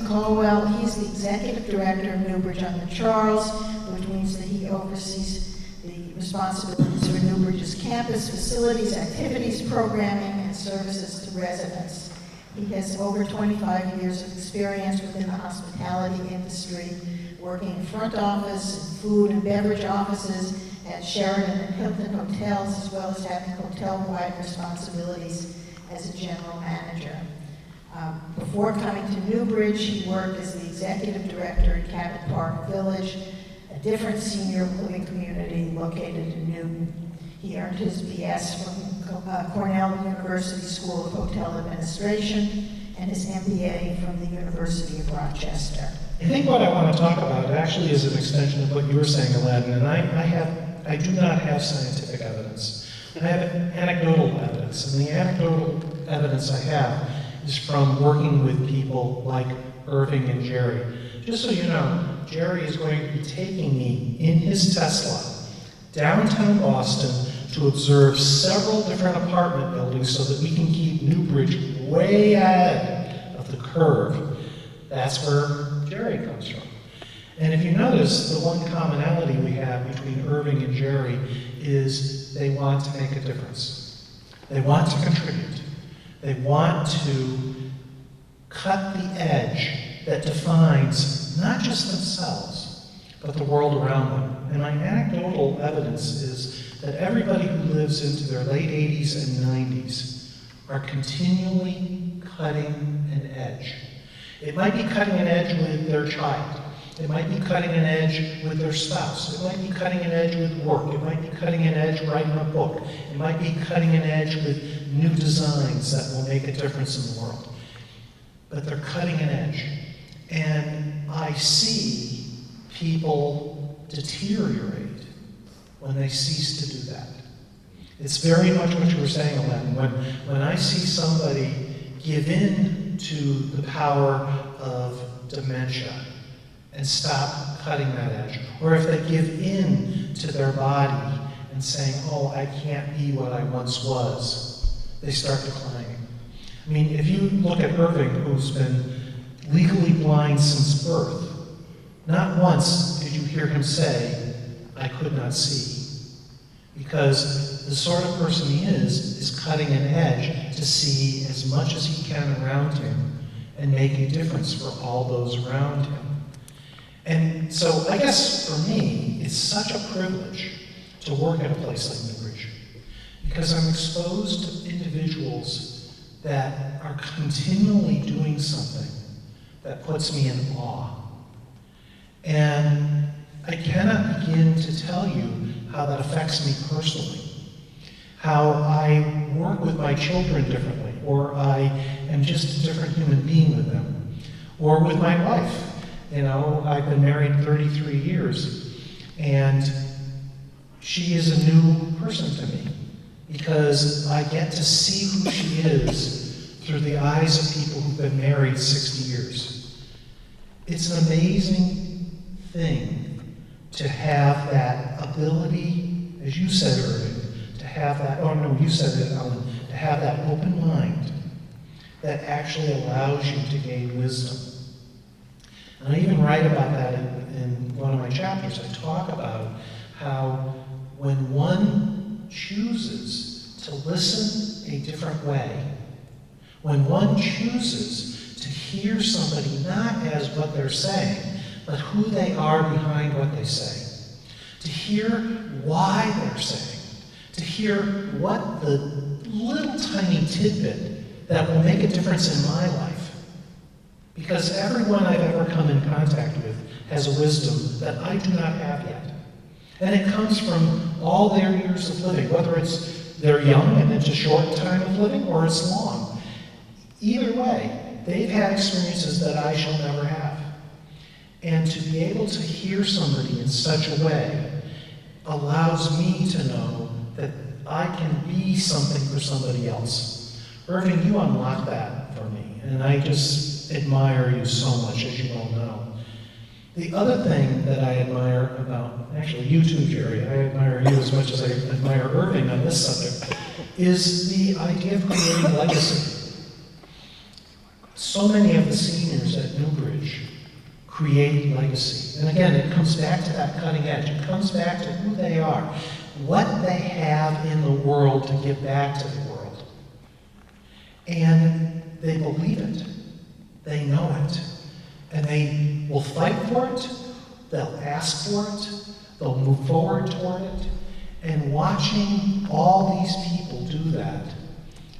Colwell. He's the executive director of Newbridge on the Charles, which means that he oversees the responsibilities for Newbridge's campus, facilities, activities, programming, and services to residents. He has over 25 years of experience within the hospitality industry, working in front office, food and beverage offices at Sheraton and Hilton hotels, as well as having hotel-wide responsibilities as a general manager. Before coming to Newbridge, he worked as the executive director at Cabot Park Village, a different senior living community located in Newton. He earned his BS from Cornell University School of Hotel Administration and his MBA from the University of Rochester. I think what I want to talk about actually is an extension of what you were saying, Aladdin, and I do not have scientific evidence. I have anecdotal evidence, and the anecdotal evidence I have is from working with people like Irving and Jerry. Just so you know, Jerry is going to be taking me in his Tesla downtown Boston to observe several different apartment buildings so that we can keep Newbridge way ahead of the curve. That's where Jerry comes from. And if you notice, the one commonality we have between Irving and Jerry is they want to make a difference. They want to contribute. They want to cut the edge that defines not just themselves, but the world around them. And my anecdotal evidence is that everybody who lives into their late 80s and 90s are continually cutting an edge. It might be cutting an edge with their child. It might be cutting an edge with their spouse. It might be cutting an edge with work. It might be cutting an edge writing a book. It might be cutting an edge with new designs that will make a difference in the world. But they're cutting an edge. And I see people deteriorate when they cease to do that. It's very much what you were saying, Aladdin. When I see somebody give in to the power of dementia and stop cutting that edge, or if they give in to their body and saying, oh, I can't be what I once was, they start declining. I mean, if you look at Irving, who's been legally blind since birth, not once did you hear him say, I could not see. Because the sort of person he is cutting an edge to see as much as he can around him and make a difference for all those around him. And so I guess for me, it's such a privilege to work at a place like Newbridge, because I'm exposed to individuals that are continually doing something that puts me in awe. And I cannot begin to tell you how that affects me personally, how I work with my children differently, or I am just a different human being with them, or with my wife. You know, I've been married 33 years, and she is a new person to me because I get to see who she is through the eyes of people who've been married 60 years. It's an amazing thing to have that ability, as you said, Irving, to have that, oh no, you said it, Ellen, to have that open mind that actually allows you to gain wisdom. And I even write about that in one of my chapters. I talk about how when one chooses to listen a different way, when one chooses to hear somebody not as what they're saying, but who they are behind what they say, to hear why they're saying, to hear what the little tiny tidbit that will make a difference in my life. Because everyone I've ever come in contact with has a wisdom that I do not have yet. And it comes from all their years of living, whether it's they're young and it's a short time of living, or it's long. Either way, they've had experiences that I shall never have. And to be able to hear somebody in such a way allows me to know that I can be something for somebody else. Irving, you unlocked that for me, and I just admire you so much, as you all know. The other thing that I admire about, actually you too, Jerry, I admire you as much as I admire Irving on this subject, is the idea of creating legacy. So many of the seniors at Newbridge create legacy. And again, it comes back to that cutting edge. It comes back to who they are, what they have in the world to give back to the world. And they believe it. They know it. And they will fight for it. They'll ask for it. They'll move forward toward it. And watching all these people do that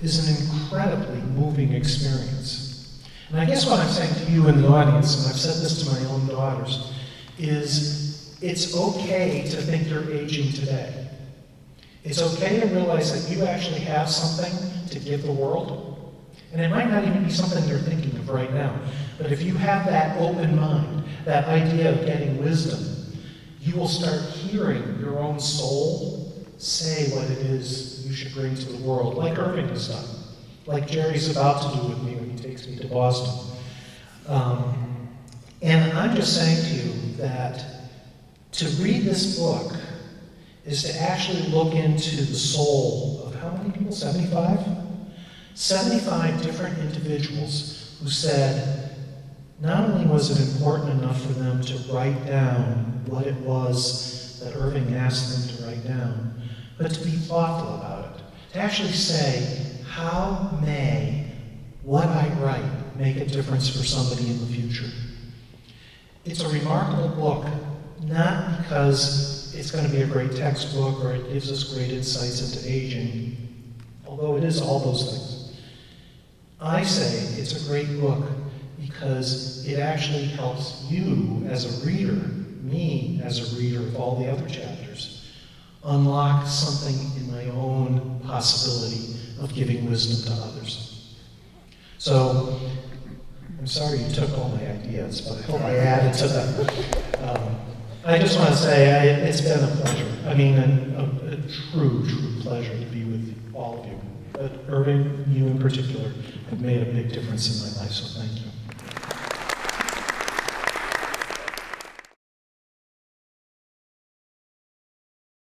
is an incredibly moving experience. And I guess what I'm saying to you in the audience, and I've said this to my own daughters, is it's okay to think you're aging today. It's okay to realize that you actually have something to give the world. And it might not even be something you're thinking of right now. But if you have that open mind, that idea of getting wisdom, you will start hearing your own soul say what it is you should bring to the world, like Irving has done, like Jerry's about to do with me when he takes me to Boston. And I'm just saying to you that to read this book is to actually look into the soul of how many people? 75? 75 different individuals who said not only was it important enough for them to write down what it was that Irving asked them to write down, but to be thoughtful about it. To actually say, how may what I write make a difference for somebody in the future? It's a remarkable book, not because it's going to be a great textbook or it gives us great insights into aging, although it is all those things. I say it's a great book because it actually helps you as a reader, me as a reader of all the other chapters, unlock something in my own possibility of giving wisdom to others. So, I'm sorry you took all my ideas, but I hope I added to them. I just want to say it's been a pleasure. I mean, a true pleasure to be with all of you. But Irving, you in particular, have made a big difference in my life, so thank you.